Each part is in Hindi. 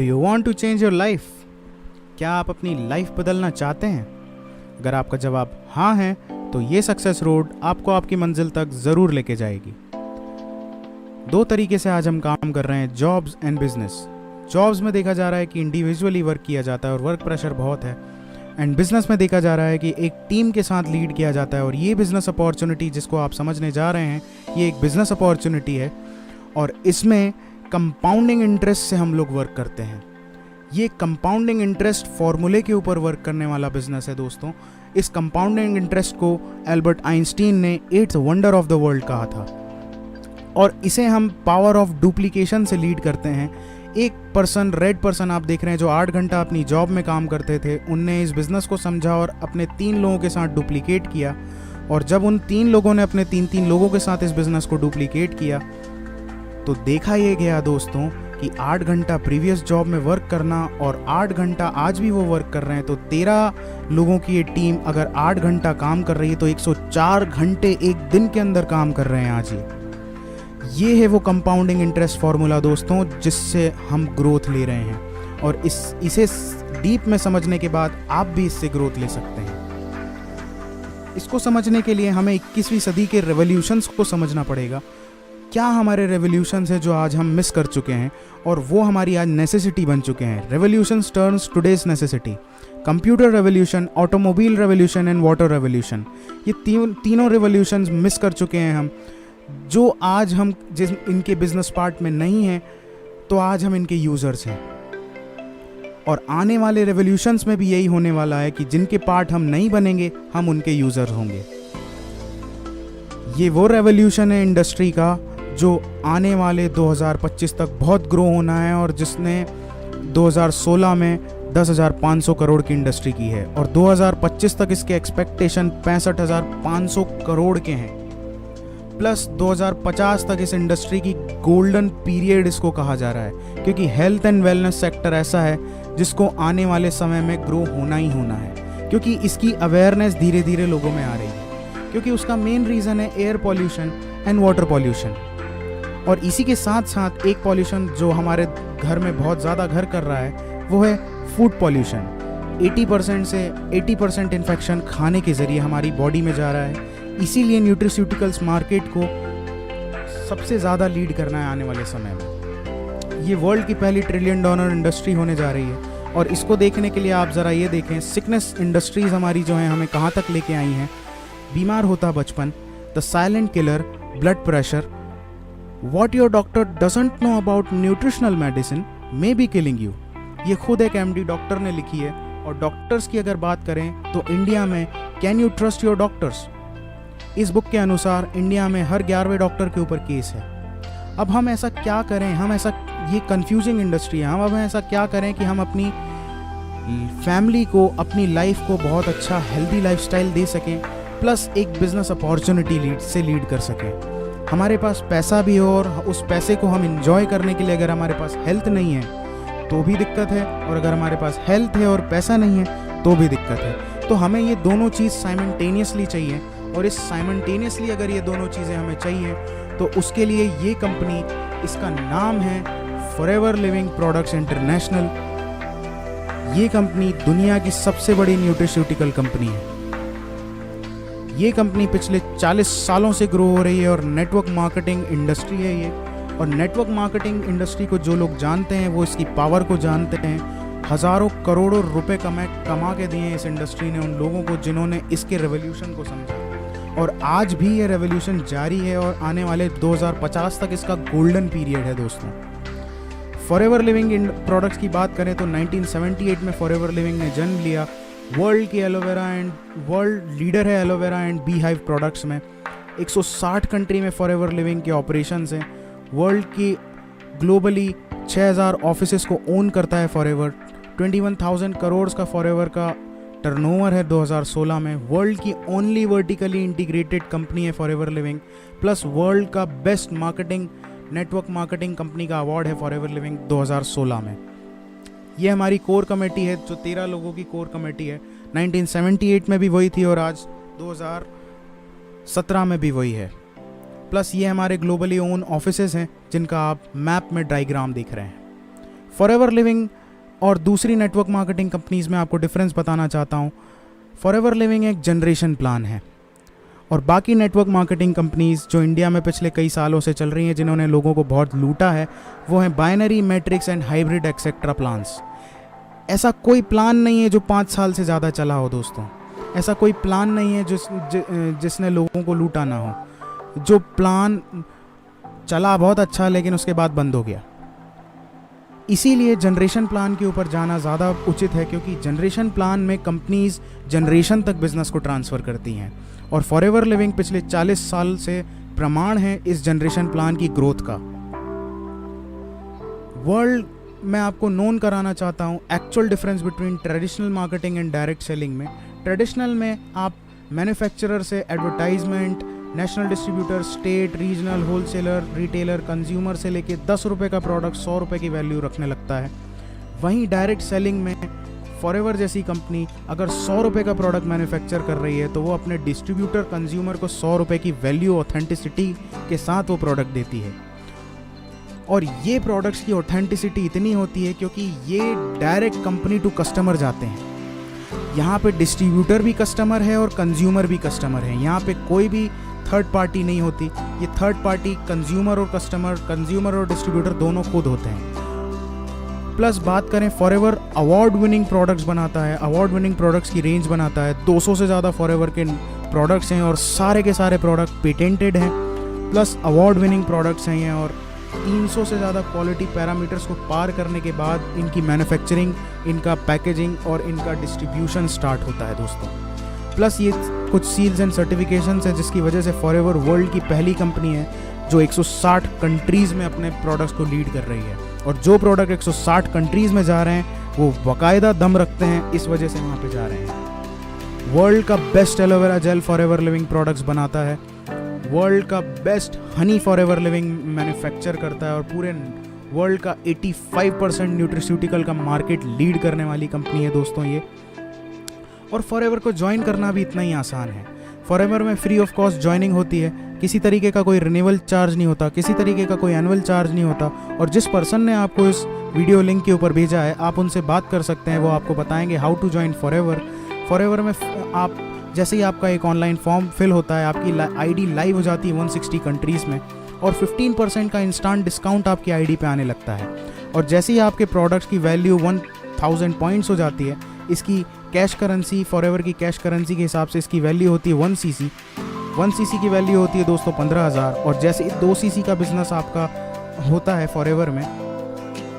Do you want to change your life? क्या आप अपनी लाइफ बदलना चाहते हैं? अगर आपका जवाब हाँ है तो ये सक्सेस रोड आपको आपकी मंजिल तक ज़रूर लेके जाएगी। दो तरीके से आज हम काम कर रहे हैं, जॉब्स एंड बिजनेस। जॉब्स में देखा जा रहा है कि इंडिविजुअली वर्क किया जाता है और वर्क प्रेशर बहुत है, एंड बिजनेस में देखा जा रहा है कि एक टीम के साथ लीड किया जाता है। और ये बिजनेस अपॉर्चुनिटी जिसको आप समझने जा रहे हैं, ये एक बिजनेस अपॉर्चुनिटी है और इसमें कंपाउंडिंग इंटरेस्ट से हम लोग वर्क करते हैं। ये कंपाउंडिंग इंटरेस्ट फॉर्मूले के ऊपर वर्क करने वाला बिजनेस है दोस्तों। इस कंपाउंडिंग इंटरेस्ट को एल्बर्ट आइंस्टीन ने 8th wonder of the world कहा था और इसे हम पावर ऑफ डुप्लीकेशन से लीड करते हैं। एक पर्सन, रेड पर्सन आप देख रहे हैं, जो 8 घंटा अपनी जॉब में काम करते थे, उनने इस बिज़नेस को समझा और अपने 3 लोगों के साथ डुप्लीकेट किया। और जब उन 3 लोगों ने अपने 3 लोगों के साथ इस बिज़नेस को डुप्लीकेट किया तो देखा ये गया दोस्तों कि 8 घंटा प्रीवियस जॉब में वर्क करना और 8 घंटा आज भी वो वर्क कर रहे हैं, तो 13 लोगों की ये टीम अगर 8 घंटा काम कर रही है तो 104 घंटे एक दिन के अंदर काम कर रहे हैं आज ये है वो कंपाउंडिंग इंटरेस्ट फार्मूला दोस्तों, जिससे हम ग्रोथ ले रहे हैं। और इसे डीप में समझने के बाद आप भी इससे ग्रोथ ले सकते हैं। इसको समझने के लिए हमें 21वीं सदी के रेवोल्यूशंस को समझना पड़ेगा। क्या हमारे रेवोल्यूशंस हैं जो आज हम मिस कर चुके हैं और वो हमारी आज नेसेसिटी बन चुके हैं। Revolutions turns today's necessity. Computer revolution, automobile revolution and water revolution, ये तीनों रेवोल्यूशंस मिस कर चुके हैं हम, जो आज हम जिस इनके बिजनेस पार्ट में नहीं हैं, तो आज हम इनके यूज़र्स हैं। और आने वाले रेवोल्यूशंस में भी यही होने वाला है कि जिनके पार्ट हम नहीं बनेंगे, हम उनके यूज़र होंगे। ये वो रेवोल्यूशन है इंडस्ट्री का जो आने वाले 2025 तक बहुत ग्रो होना है और जिसने 2016 में 10,500 करोड़ की इंडस्ट्री की है और 2025 तक इसके एक्सपेक्टेशन 65,500 करोड़ के हैं। प्लस 2050 तक इस इंडस्ट्री की गोल्डन पीरियड इसको कहा जा रहा है, क्योंकि हेल्थ एंड वेलनेस सेक्टर ऐसा है जिसको आने वाले समय में ग्रो होना ही होना है, क्योंकि इसकी अवेयरनेस धीरे धीरे लोगों में आ रही है। क्योंकि उसका मेन रीज़न है air pollution and water pollution. और इसी के साथ साथ एक पॉल्यूशन जो हमारे घर में बहुत ज़्यादा घर कर रहा है, वो है फूड पॉल्यूशन। 80% से 80% इन्फेक्शन खाने के ज़रिए हमारी बॉडी में जा रहा है। इसीलिए न्यूट्रिस्यूटिकल्स मार्केट को सबसे ज़्यादा लीड करना है आने वाले समय में। ये वर्ल्ड की पहली $1 ट्रिलियन इंडस्ट्री होने जा रही है। और इसको देखने के लिए आप ज़रा ये देखें, सिकनेस इंडस्ट्रीज़ हमारी जो हैं हमें कहाँ तक लेके आई हैं। बीमार होता बचपन, the silent killer, blood pressure. What your doctor doesn't know about nutritional medicine may be killing you। ये खुद एक MD डॉक्टर ने लिखी है। और डॉक्टर्स की अगर बात करें तो इंडिया में can you trust your doctors, इस बुक के अनुसार इंडिया में हर 11वें डॉक्टर के ऊपर केस है। अब हम ऐसा क्या करें, ये कंफ्यूजिंग इंडस्ट्री है, हम अब ऐसा क्या करें कि हम अपनी फैमिली को, अपनी लाइफ को बहुत अच्छा हेल्दी लाइफस्टाइल दे सकें, प्लस एक बिजनेस अपॉर्चुनिटी लीड कर सकें। हमारे पास पैसा भी हो और उस पैसे को हम इंजॉय करने के लिए अगर हमारे पास हेल्थ नहीं है तो भी दिक्कत है, और अगर हमारे पास हेल्थ है और पैसा नहीं है तो भी दिक्कत है। तो हमें ये दोनों चीज़ साइमल्टेनियसली चाहिए। और इस साइमल्टेनियसली अगर ये दोनों चीज़ें हमें चाहिए तो उसके लिए ये कंपनी, इसका नाम है फॉरएवर लिविंग प्रोडक्ट्स इंटरनेशनल। ये कंपनी दुनिया की सबसे बड़ी न्यूट्रिस्यूटिकल कंपनी है। ये कंपनी पिछले 40 सालों से ग्रो हो रही है और नेटवर्क मार्केटिंग इंडस्ट्री है ये। और नेटवर्क मार्केटिंग इंडस्ट्री को जो लोग जानते हैं वो इसकी पावर को जानते हैं। हज़ारों करोड़ों रुपए कमा के दिए इस इंडस्ट्री ने उन लोगों को जिन्होंने इसके रेवोल्यूशन को समझा। और आज भी ये रेवोल्यूशन जारी है और आने वाले 2050 तक इसका गोल्डन पीरियड है दोस्तों। फॉरएवर लिविंग प्रोडक्ट्स की बात करें तो 1978 में फॉरएवर लिविंग ने जन्म लिया। वर्ल्ड की एलोवेरा एंड वर्ल्ड लीडर है aloe vera and bee hive products में। 160 कंट्री में फॉरएवर लिविंग के ऑपरेशंस हैं। वर्ल्ड की ग्लोबली 6000 ऑफिसेस को ओन करता है फॉरएवर। 21,000 करोड़ का फॉरएवर का टर्नओवर है 2016 में। वर्ल्ड की ओनली वर्टिकली इंटीग्रेटेड कंपनी है फॉरएवर लिविंग। प्लस वर्ल्ड का best marketing network marketing company का अवार्ड है फॉरएवर लिविंग 2016 में। ये हमारी कोर कमेटी है जो 13 लोगों की कोर कमेटी है। 1978 में भी वही थी और आज 2017 में भी वही है। प्लस ये हमारे ग्लोबली ओन ऑफिसेज हैं जिनका आप मैप में डायग्राम देख रहे हैं। फॉरएवर लिविंग और दूसरी नेटवर्क मार्केटिंग कंपनीज़ में आपको डिफरेंस बताना चाहता हूँ। फॉरएवर लिविंग एक जनरेशन प्लान है और बाकी नेटवर्क मार्केटिंग कंपनीज़ जो इंडिया में पिछले कई सालों से चल रही हैं, जिन्होंने लोगों को बहुत लूटा है, वो हैं binary, matrix and hybrid etcetera plans. ऐसा कोई प्लान नहीं है जो 5 साल से ज़्यादा चला हो दोस्तों। ऐसा कोई प्लान नहीं है जिसने लोगों को लूटा ना हो। जो प्लान चला बहुत अच्छा लेकिन उसके बाद बंद हो गया। इसीलिए जनरेशन प्लान के ऊपर जाना ज़्यादा उचित है, क्योंकि जनरेशन प्लान में कंपनीज जनरेशन तक बिजनेस को ट्रांसफ़र करती हैं और फॉरएवर लिविंग पिछले 40 साल से प्रमाण है इस जनरेशन प्लान की ग्रोथ का। वर्ल्ड मैं आपको नोन कराना चाहता हूँ actual difference between traditional marketing and direct selling में। ट्रेडिशनल में आप मैन्युफैक्चरर से advertisement, national distributor, state, regional, wholesaler, retailer, consumer से लेके 10 रुपये का प्रोडक्ट 100 रुपये की वैल्यू रखने लगता है। वहीं डायरेक्ट सेलिंग में फॉरएवर जैसी कंपनी अगर 100 रुपये का प्रोडक्ट मैन्युफैक्चर कर रही है तो वो अपने डिस्ट्रीब्यूटर, कंज्यूमर को 100 रुपये की वैल्यू, ऑथेंटिसिटी के साथ वो प्रोडक्ट देती है। और ये प्रोडक्ट्स की ऑथेंटिसिटी इतनी होती है क्योंकि ये डायरेक्ट कंपनी टू कस्टमर जाते हैं। यहाँ पे डिस्ट्रीब्यूटर भी कस्टमर है और कंज्यूमर भी कस्टमर है। यहाँ पे कोई भी थर्ड पार्टी नहीं होती। ये थर्ड पार्टी कंज्यूमर और कस्टमर, कंज्यूमर और डिस्ट्रीब्यूटर दोनों खुद होते हैं। प्लस बात करें, फॉरएवर अवार्ड विनिंग प्रोडक्ट्स बनाता है। अवार्ड विनिंग प्रोडक्ट्स की रेंज बनाता है। 200 से ज़्यादा फॉरएवर के प्रोडक्ट्स हैं और सारे के सारे प्रोडक्ट पेटेंटेड हैं। प्लस अवार्ड विनिंग प्रोडक्ट्स हैं ये, और 300 से ज़्यादा क्वालिटी पैरामीटर्स को पार करने के बाद इनकी मैन्युफैक्चरिंग, इनका पैकेजिंग और इनका डिस्ट्रीब्यूशन स्टार्ट होता है दोस्तों। प्लस ये कुछ सील्स एंड सर्टिफिकेशंस हैं जिसकी वजह से फॉरएवर वर्ल्ड की पहली कंपनी है जो 160 कंट्रीज़ में अपने प्रोडक्ट्स को लीड कर रही है। और जो प्रोडक्ट 160 कंट्रीज़ में जा रहे हैं वो बाकायदा दम रखते हैं, इस वजह से वहाँ पे जा रहे हैं। वर्ल्ड का best aloe vera gel forever living products बनाता है। वर्ल्ड का best Honey forever living manufacture करता है और पूरे वर्ल्ड का 85% न्यूट्रिस्यूटिकल का मार्केट लीड करने वाली कंपनी है दोस्तों ये। और फॉरएवर को ज्वाइन करना भी इतना ही आसान है। फॉरएवर में फ्री ऑफ कॉस्ट ज्वाइनिंग होती है। किसी तरीके का कोई रिन्यूअल चार्ज नहीं होता, किसी तरीके का कोई एनुअल चार्ज नहीं होता। और जिस पर्सन ने आपको इस वीडियो लिंक के ऊपर भेजा है, आप उनसे बात कर सकते हैं। वो आपको बताएंगे how to join forever. Forever में आप जैसे ही आपका एक ऑनलाइन फॉर्म फिल होता है, आपकी आईडी लाइव हो जाती है 160 कंट्रीज़ में और 15% का इंस्टेंट डिस्काउंट आपकी आईडी पे आने लगता है। और जैसे ही आपके प्रोडक्ट्स की वैल्यू 1000 पॉइंट्स हो जाती है, इसकी कैश करेंसी, फॉरएवर की कैश करेंसी के हिसाब से इसकी वैल्यू होती है 1 सीसी। 1 सीसी की वैल्यू होती है दोस्तों 15,000। और जैसे 2 सीसी का बिजनेस आपका होता है फॉरएवर में,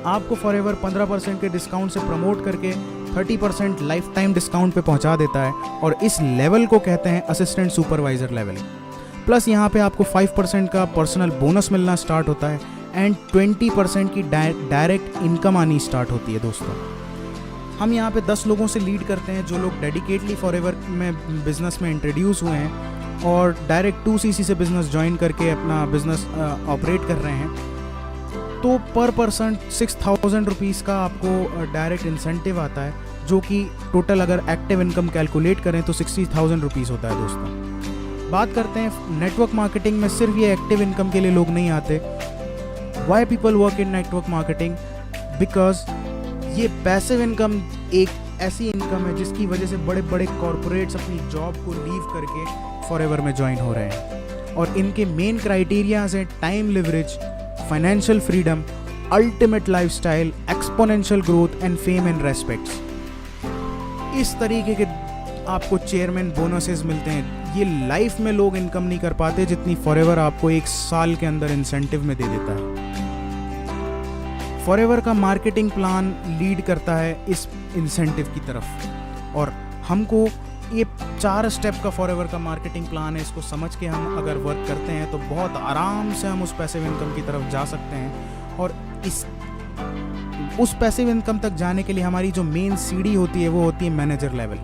आपको फॉरएवर 15% के डिस्काउंट से प्रमोट करके 30% लाइफ टाइम डिस्काउंट पे पहुंचा देता है। और इस लेवल को कहते हैं असिस्टेंट सुपरवाइजर लेवल। प्लस यहाँ पे आपको 5% का पर्सनल बोनस मिलना स्टार्ट होता है एंड 20% की डायरेक्ट इनकम आनी स्टार्ट होती है दोस्तों। हम यहाँ पे 10 लोगों से लीड करते हैं जो लोग डेडिकेटली फॉरएवर में बिजनेस में इंट्रोड्यूस हुए हैं और डायरेक्ट 2 सीसी से बिजनेस ज्वाइन करके अपना बिजनेस ऑपरेट कर रहे हैं। तो पर पर्सन 6000 रुपीज़ का आपको डायरेक्ट इंसेंटिव आता है, जो कि टोटल अगर एक्टिव इनकम कैलकुलेट करें तो 60,000 रुपीज़ होता है दोस्तों। बात करते हैं नेटवर्क मार्केटिंग में, सिर्फ ये एक्टिव इनकम के लिए लोग नहीं आते। Why people work in network marketing? Because ये पैसिव इनकम एक ऐसी इनकम है जिसकी वजह से बड़े बड़े कॉरपोरेट्स अपनी जॉब को लीव करके फॉरएवर में ज्वाइन हो रहे हैं। और इनके मेन क्राइटेरियाज हैं time leverage, financial freedom, ultimate lifestyle, exponential growth and fame and respects. इस तरीके के आपको चेयरमैन बोनसेस मिलते हैं। ये लाइफ में लोग इनकम नहीं कर पाते जितनी फॉरएवर आपको 1 साल के अंदर इंसेंटिव में दे देता है। फॉरएवर का मार्केटिंग प्लान लीड करता है इस इंसेंटिव की तरफ। और हमको ये 4 स्टेप का फॉरएवर का मार्केटिंग प्लान है। इसको समझ के हम अगर वर्क करते हैं तो बहुत आराम से हम उस पैसिव इनकम की तरफ जा सकते हैं। और उस पैसिव इनकम तक जाने के लिए हमारी जो मेन सीढ़ी होती है वो होती है मैनेजर लेवल।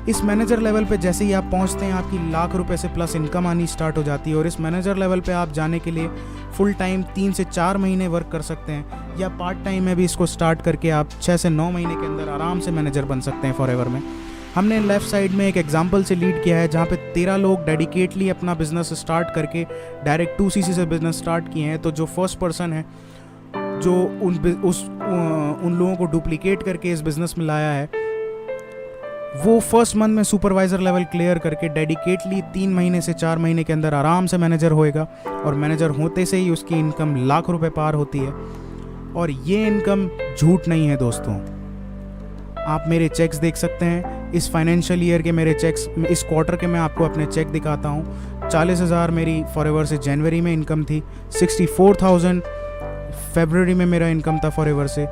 इस मैनेजर लेवल पे जैसे ही आप पहुंचते हैं, आपकी लाख रुपए से प्लस इनकम आनी स्टार्ट हो जाती है। और इस मैनेजर लेवल पे आप जाने के लिए फुल टाइम 3 से 4 महीने वर्क कर सकते हैं, या पार्ट टाइम में भी इसको स्टार्ट करके आप 6 से 9 महीने के अंदर आराम से मैनेजर बन सकते हैं फॉरएवर में। हमने लेफ्ट साइड में एक एग्जांपल से लीड किया है जहाँ पे 13 लोग डेडिकेटली अपना बिजनेस स्टार्ट करके डायरेक्ट 2 सीसी से बिजनेस स्टार्ट किए हैं। तो जो फर्स्ट पर्सन है जो उन लोगों को डुप्लीकेट करके इस बिज़नेस में लाया है, वो फर्स्ट मंथ में सुपरवाइज़र लेवल क्लियर करके डेडिकेटली 3 महीने से 4 महीने के अंदर आराम से मैनेजर होएगा, और मैनेजर होते से ही उसकी इनकम लाख रुपए पार होती है। और ये इनकम झूठ नहीं है दोस्तों। आप मेरे चेक्स देख सकते हैं, इस फाइनेंशियल ईयर के मेरे चेक्स, इस क्वार्टर के मैं आपको अपने चेक दिखाता हूँ। 40,000 मेरी फॉरएवर से जनवरी में इनकम थी, 64,000 फरवरी में मेरा इनकम था फॉरएवर से,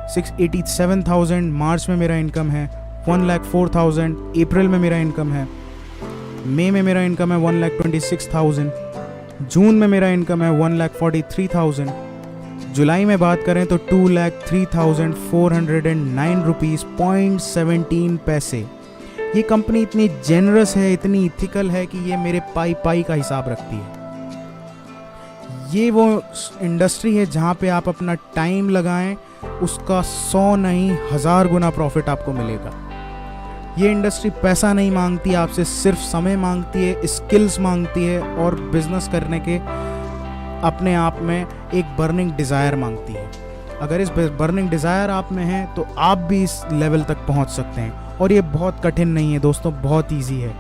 687,000 मार्च में मेरा इनकम है, 1,04,000 अप्रैल में मेरा इनकम है, मई में मेरा इनकम है 1,26,000, जून में मेरा इनकम है 1,43,000, जुलाई में बात करें तो 2,03,409 रुपीज़ 0.17 पैसे। ये कंपनी इतनी जेनरस है, इतनी इथिकल है कि ये मेरे पाई का हिसाब रखती है। ये वो इंडस्ट्री है जहाँ पे आप अपना टाइम लगाएं, उसका 100 नहीं 1000 गुना प्रॉफिट आपको मिलेगा। ये इंडस्ट्री पैसा नहीं मांगती आपसे, सिर्फ समय मांगती है, स्किल्स मांगती है, और बिजनेस करने के अपने आप में एक बर्निंग डिज़ायर मांगती है। अगर इस बर्निंग डिज़ायर आप में है तो आप भी इस लेवल तक पहुंच सकते हैं। और ये बहुत कठिन नहीं है दोस्तों, बहुत इजी है।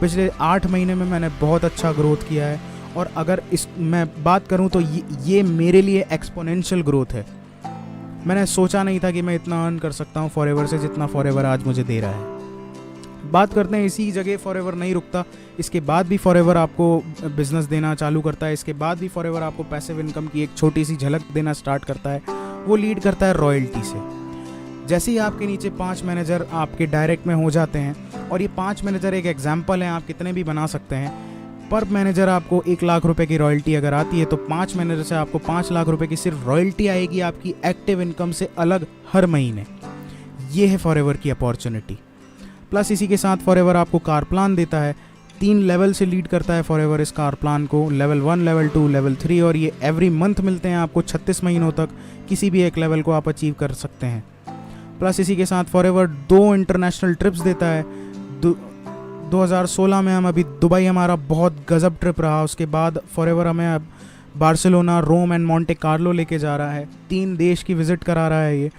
पिछले 8 महीने में मैंने बहुत अच्छा ग्रोथ किया है, और अगर मैं बात करूं तो ये मेरे लिए एक्सपोनेंशियल ग्रोथ है। मैंने सोचा नहीं था कि मैं इतना अर्न कर सकता हूं फॉरएवर से, जितना फॉरएवर आज मुझे दे रहा है। बात करते हैं, इसी जगह फॉरएवर नहीं रुकता, इसके बाद भी फॉरएवर आपको बिजनेस देना चालू करता है। इसके बाद भी फॉरएवर आपको पैसिव इनकम की एक छोटी सी झलक देना स्टार्ट करता है। वो लीड करता है रॉयल्टी से। जैसे ही आपके नीचे 5 मैनेजर आपके डायरेक्ट में हो जाते हैं, और ये 5 मैनेजर एक एग्जाम्पल है, आप कितने भी बना सकते हैं। पर मैनेजर आपको 1 लाख रुपए की रॉयल्टी अगर आती है, तो 5 मैनेजर से आपको 5 लाख रुपए की सिर्फ रॉयल्टी आएगी आपकी एक्टिव इनकम से अलग हर महीने। ये है फॉरएवर की अपॉर्चुनिटी। प्लस इसी के साथ फॉरएवर आपको कार प्लान देता है। 3 लेवल से लीड करता है फॉरएवर इस कार प्लान को, लेवल 1, लेवल 2, लेवल 3, और ये एवरी मंथ मिलते हैं आपको 36 महीनों तक। किसी भी एक लेवल को आप अचीव कर सकते हैं। प्लस इसी के साथ फॉरएवर 2 इंटरनेशनल ट्रिप्स देता है। 2016 में हम अभी दुबई, हमारा बहुत गजब ट्रिप रहा। उसके बाद फॉरएवर हमें अब Barcelona, Rome and Monte Carlo लेके जा रहा है। 3 देश की विजिट करा रहा है। ये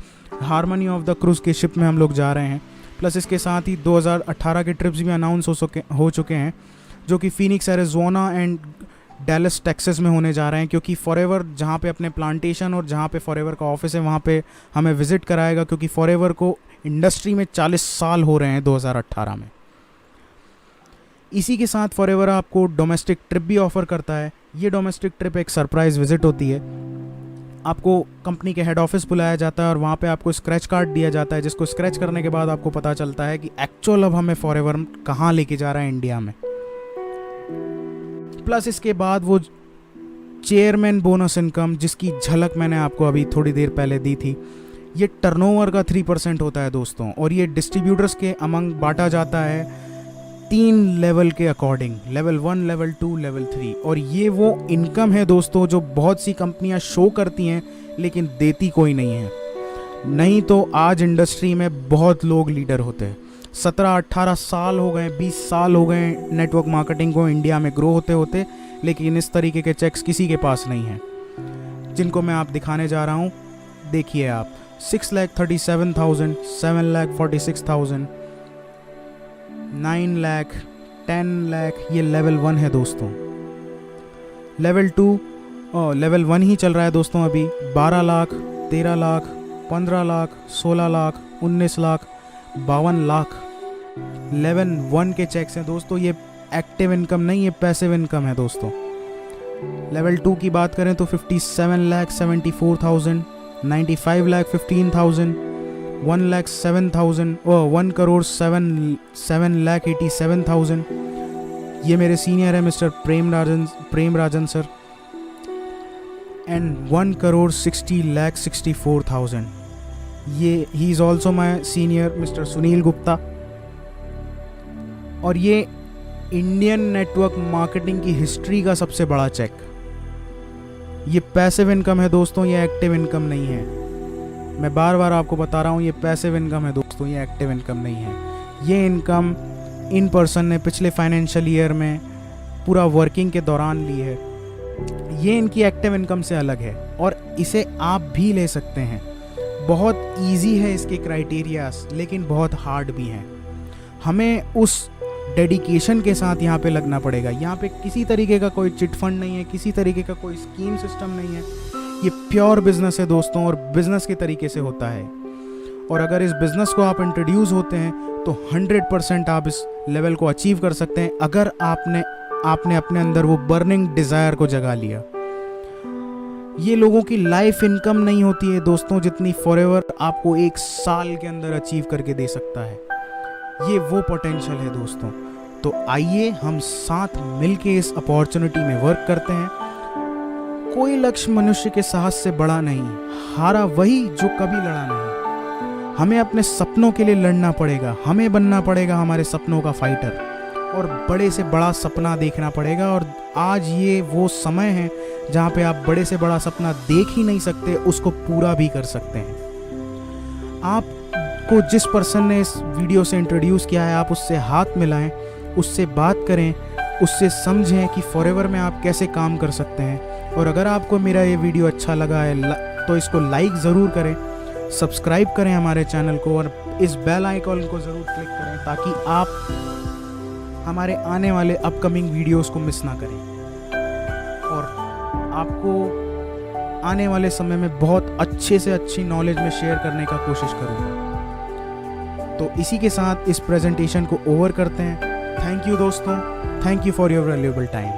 हारमनी ऑफ द क्रूज़ के शिप में हम लोग जा रहे हैं। प्लस इसके साथ ही 2018 के ट्रिप्स भी अनाउंस हो चुके हैं, जो कि Phoenix, Arizona and Dallas, Texas में होने जा रहे हैं। क्योंकि फॉरएवर जहाँ पे अपने प्लांटेशन और जहाँ पे फॉरएवर का ऑफिस है, वहाँ पे हमें विजिट कराएगा। क्योंकि फॉरएवर को इंडस्ट्री में 40 साल हो रहे हैं 2018 में। इसी के साथ फॉरएवर आपको डोमेस्टिक ट्रिप भी ऑफर करता है। ये डोमेस्टिक ट्रिप एक सरप्राइज विजिट होती है। आपको कंपनी के हेड ऑफिस बुलाया जाता है, और वहाँ पे आपको स्क्रैच कार्ड दिया जाता है, जिसको स्क्रैच करने के बाद आपको पता चलता है कि एक्चुअल अब हमें फॉरएवर कहाँ लेके जा रहा है इंडिया में। प्लस इसके बाद वो चेयरमैन बोनस इनकम, जिसकी झलक मैंने आपको अभी थोड़ी देर पहले दी थी, ये टर्नओवर का 3% होता है दोस्तों। और ये डिस्ट्रीब्यूटर्स के अमंग बांटा जाता है 3 लेवल के अकॉर्डिंग, लेवल 1, लेवल 2, लेवल 3। और ये वो इनकम है दोस्तों जो बहुत सी कंपनियां शो करती हैं लेकिन देती कोई नहीं है। नहीं तो आज इंडस्ट्री में बहुत लोग लीडर होते हैं। 17-18 साल हो गए, 20 साल हो गए नेटवर्क मार्केटिंग को इंडिया में ग्रो होते होते, लेकिन इस तरीके के चेक्स किसी के पास नहीं हैं, जिनको मैं आप दिखाने जा रहा हूँ। देखिए आप, 6,37,000, 7,46,000, 9 लाख, 10 लाख, ये लेवल 1 है दोस्तों। लेवल 2 लेवल 1 ही चल रहा है दोस्तों अभी। 12 लाख, 13 लाख, 15 लाख, 16 लाख, 19 लाख, 52 लाख लेवल 1 के चेक्स हैं दोस्तों। ये एक्टिव इनकम नहीं, ये पैसिव इनकम है दोस्तों। लेवल 2 की बात करें तो 57,74,000, 95,15,000, 1,07,000, 1,07,87,000। ये मेरे सीनियर है mister Prem Rajan sir, and 1,60,64,000। ये he is also my senior mister Sunil Gupta. और ये इंडियन नेटवर्क मार्केटिंग की हिस्ट्री का सबसे बड़ा चेक। ये पैसिव इनकम है दोस्तों, ये एक्टिव इनकम नहीं है। मैं बार बार आपको बता रहा हूँ, ये पैसिव इनकम है दोस्तों, ये एक्टिव इनकम नहीं है। ये इनकम इन पर्सन ने पिछले फाइनेंशियल ईयर में पूरा वर्किंग के दौरान ली है। ये इनकी एक्टिव इनकम से अलग है। और इसे आप भी ले सकते हैं। बहुत इजी है इसके क्राइटेरियाज, लेकिन बहुत हार्ड भी हैं। हमें उस डेडिकेशन के साथ यहाँ पे लगना पड़ेगा। यहाँ पे किसी तरीके का कोई चिट फंड नहीं है, किसी तरीके का कोई स्कीम सिस्टम नहीं है। ये प्योर बिजनेस है दोस्तों, और बिजनेस के तरीके से होता है। और अगर इस बिजनेस को आप इंट्रोड्यूस होते हैं तो 100% आप इस लेवल को अचीव कर सकते हैं, अगर आपने अपने अंदर वो बर्निंग डिज़ायर को जगा लिया। ये लोगों की लाइफ इनकम नहीं होती है दोस्तों जितनी फॉरएवर आपको 1 साल के अंदर अचीव करके दे सकता है। ये वो पोटेंशियल है दोस्तों। तो आइए हम साथ मिलके इस अपॉर्चुनिटी में वर्क करते हैं। कोई लक्ष्य मनुष्य के साहस से बड़ा नहीं, हारा वही जो कभी लड़ा नहीं। हमें अपने सपनों के लिए लड़ना पड़ेगा, हमें बनना पड़ेगा हमारे सपनों का फाइटर, और बड़े से बड़ा सपना देखना पड़ेगा। और आज ये वो समय है जहाँ पे आप बड़े से बड़ा सपना देख ही नहीं सकते, उसको पूरा भी कर सकते हैं। आपको जिस पर्सन ने इस वीडियो से इंट्रोड्यूस किया है, आप उससे हाथ मिलाएं, उससे बात करें, उससे समझें कि फॉरएवर में आप कैसे काम कर सकते हैं। और अगर आपको मेरा ये वीडियो अच्छा लगा है तो इसको लाइक ज़रूर करें, सब्सक्राइब करें हमारे चैनल को, और इस बेल आइकॉन को ज़रूर क्लिक करें ताकि आप हमारे आने वाले अपकमिंग वीडियोस को मिस ना करें। और आपको आने वाले समय में बहुत अच्छे से अच्छी नॉलेज में शेयर करने का कोशिश करूँगा। तो इसी के साथ इस प्रेजेंटेशन को ओवर करते हैं। थैंक यू दोस्तों, thank you for your valuable time.